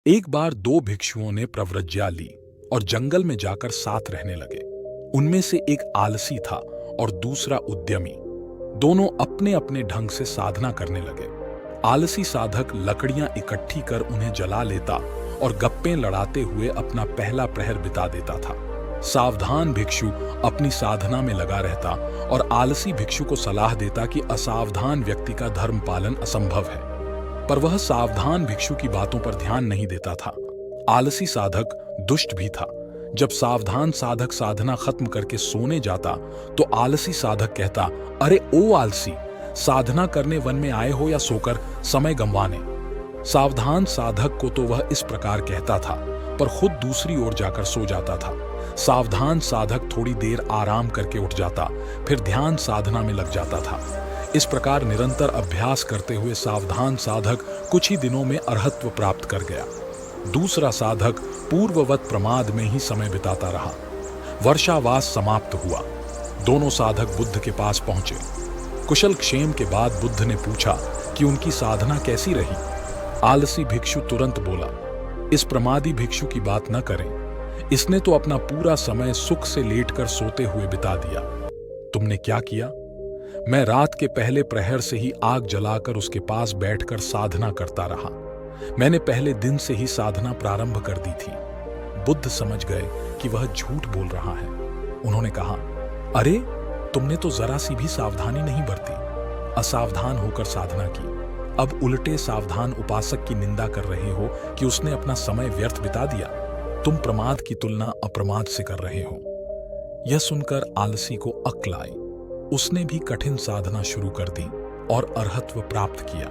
एक बार दो भिक्षुओं ने प्रव्रज्या ली और जंगल में जाकर साथ रहने लगे। उनमें से एक आलसी था और दूसरा उद्यमी। दोनों अपने अपने ढंग से साधना करने लगे। आलसी साधक लकड़ियां इकट्ठी कर उन्हें जला लेता और गप्पे लड़ाते हुए अपना पहला प्रहर बिता देता था। सावधान भिक्षु अपनी साधना में लगा रहता और आलसी भिक्षु को सलाह देता कि असावधान व्यक्ति का धर्म पालन असंभव है। पर वह सावधान भिक्षु की बातों पर ध्यान नहीं देता था। आलसी साधक दुष्ट भी था। जब सावधान साधक साधना खत्म करके सोने जाता तो आलसी साधक कहता, अरे ओ आलसी, साधना करने वन में आए हो या सोकर समय गंवाने। सावधान साधक को तो वह इस प्रकार कहता था, पर खुद दूसरी ओर जाकर सो जाता था। सावधान साधक थोड़ी देर आराम करके उठ जाता, फिर ध्यान साधना में लग जाता था। इस प्रकार निरंतर अभ्यास करते हुए सावधान साधक कुछ ही दिनों में अरहत्व प्राप्त कर गया। दूसरा साधक पूर्ववत प्रमाद में ही समय बिताता रहा। वर्षावास समाप्त हुआ। दोनों साधक बुद्ध के पास पहुंचे। कुशल क्षेम के बाद बुद्ध ने पूछा कि उनकी साधना कैसी रही। आलसी भिक्षु तुरंत बोला, इस प्रमादी भिक्षु की बात न करें। इसने तो अपना पूरा समय सुख से लेटकर सोते हुए बिता दिया। तुमने क्या किया? मैं रात के पहले प्रहर से ही आग जलाकर उसके पास बैठकर साधना करता रहा। मैंने पहले दिन से ही साधना प्रारंभ कर दी थी। बुद्ध समझ गए कि वह झूठ बोल रहा है। उन्होंने कहा, अरे तुमने तो जरा सी भी सावधानी नहीं बरती, असावधान होकर साधना की। अब उल्टे सावधान उपासक की निंदा कर रहे हो कि उसने अपना समय व्यर्थ बिता दिया। तुम प्रमाद की तुलना अप्रमाद से कर रहे हो। यह सुनकर आलसी को अक्ल आई। उसने भी कठिन साधना शुरू कर दी और अरहत्व प्राप्त किया।